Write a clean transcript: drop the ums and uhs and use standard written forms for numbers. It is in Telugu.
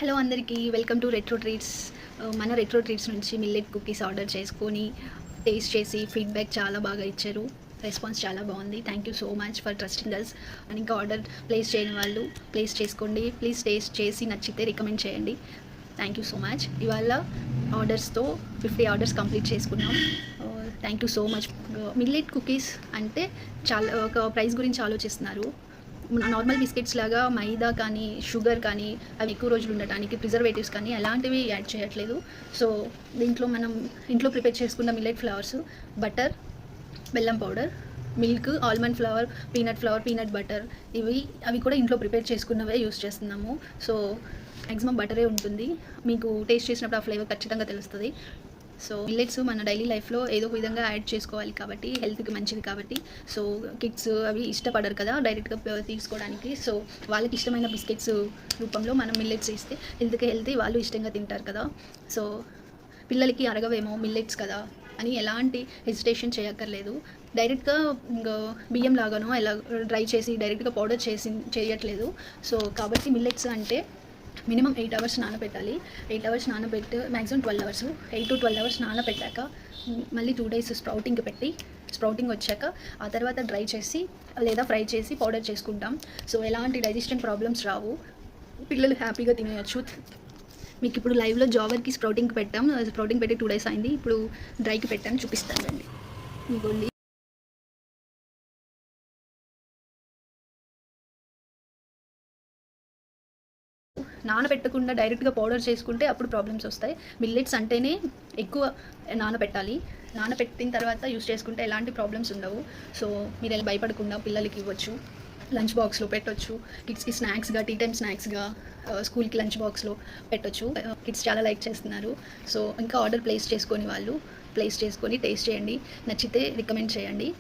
హలో అందరికీ వెల్కమ్ టు రెట్రో ట్రీట్స్. మన రెట్రో ట్రీట్స్ నుంచి మిల్లెట్ కుకీస్ ఆర్డర్ చేసుకొని టేస్ట్ చేసి ఫీడ్బ్యాక్ చాలా బాగా ఇచ్చారు. రెస్పాన్స్ చాలా బాగుంది. Thank you so much for trusting us. And ఇంకా ఆర్డర్ ప్లేస్ చేయని వాళ్ళు ప్లేస్ చేసుకోండి. ప్లీజ్ టేస్ట్ చేసి నచ్చితే రికమెండ్ చేయండి. Thank you so much. ఇవాళ ఆర్డర్స్తో 50 ఆర్డర్స్ కంప్లీట్ చేసుకున్నాం. Thank you so much. Millet cookies అంటే చాలా ఒక ప్రైస్ గురించి ఆలోచిస్తున్నారు. నార్మల్ బిస్కెట్స్ లాగా మైదా కానీ షుగర్ కానీ అవి ఎక్కువ రోజులు ఉండటానికి ప్రిజర్వేటివ్స్ కానీ అలాంటివి యాడ్ చేయట్లేదు. సో దీంట్లో మనం ఇంట్లో ప్రిపేర్ చేసుకున్న మిల్లెట్ ఫ్లవర్స్, బటర్, బెల్లం powder, milk, almond flower, peanut butter అవి కూడా ఇంట్లో ప్రిపేర్ చేసుకున్నవే యూస్ చేస్తున్నాము. సో మ్యాక్సిమం బటరే ఉంటుంది. మీకు టేస్ట్ చేసినప్పుడు ఆ ఫ్లేవర్ ఖచ్చితంగా తెలుస్తుంది. సో మిల్లెట్స్ మన డైలీ లైఫ్లో ఏదో ఒక విధంగా యాడ్ చేసుకోవాలి కాబట్టి హెల్త్కి మంచిది కాబట్టి. సో కిడ్స్ అవి ఇష్టపడరు కదా డైరెక్ట్గా తీసుకోవడానికి. సో వాళ్ళకి ఇష్టమైన బిస్కెట్స్ రూపంలో మనం మిల్లెట్స్ ఇస్తే హెల్తీ వాళ్ళు ఇష్టంగా తింటారు కదా. సో పిల్లలకి అరగవేమో మిల్లెట్స్ కదా అని ఎలాంటి హెజిటేషన్ చేయక్కర్లేదు. డైరెక్ట్గా బియ్యం లాగానో ఎలా డ్రై చేసి డైరెక్ట్గా పౌడర్ చేయట్లేదు. సో కాబట్టి మిల్లెట్స్ అంటే మినిమం 8 hours నానబెట్టాలి. 8 hours నానబెట్టి మ్యాక్సిమం 12 hours, 8 to 12 hours నానబెట్టాక మళ్ళీ 2 days స్ప్రౌటింగ్కి పెట్టి స్ప్రౌటింగ్ వచ్చాక ఆ తర్వాత డ్రై చేసి లేదా ఫ్రై చేసి పౌడర్ చేసుకుంటాం. సో ఎలాంటి డైజెషన్ ప్రాబ్లమ్స్ రావు, పిల్లలు హ్యాపీగా తినేయచ్చు. మీకు ఇప్పుడు లైవ్లో జావర్కి స్ప్రౌటింగ్కి పెట్టాం. స్ప్రౌటింగ్ పెట్టి 2 days అయింది. ఇప్పుడు డ్రైకి పెట్టాను, చూపిస్తానండి. ఇదిగోండి. నానబెట్టకుండా డైరెక్ట్గా పౌడర్ చేసుకుంటే అప్పుడు ప్రాబ్లమ్స్ వస్తాయి. మిల్లెట్స్ అంటేనే ఎక్కువ నానబెట్టాలి. నానబెట్టిన తర్వాత యూస్ చేసుకుంటే ఎలాంటి ప్రాబ్లమ్స్ ఉండవు. సో మీరు ఎలా భయపడకుండా పిల్లలకి ఇవ్వచ్చు. లంచ్ బాక్స్లో పెట్టొచ్చు. కిడ్స్కి స్నాక్స్గా, టీ టైమ్ స్నాక్స్గా, స్కూల్కి లంచ్ బాక్స్లో పెట్టొచ్చు. కిడ్స్ చాలా లైక్ చేస్తున్నారు. సో ఇంకా ఆర్డర్ ప్లేస్ చేసుకొని వాళ్ళు ప్లేస్ చేసుకొని టేస్ట్ చేయండి. నచ్చితే రికమెండ్ చేయండి.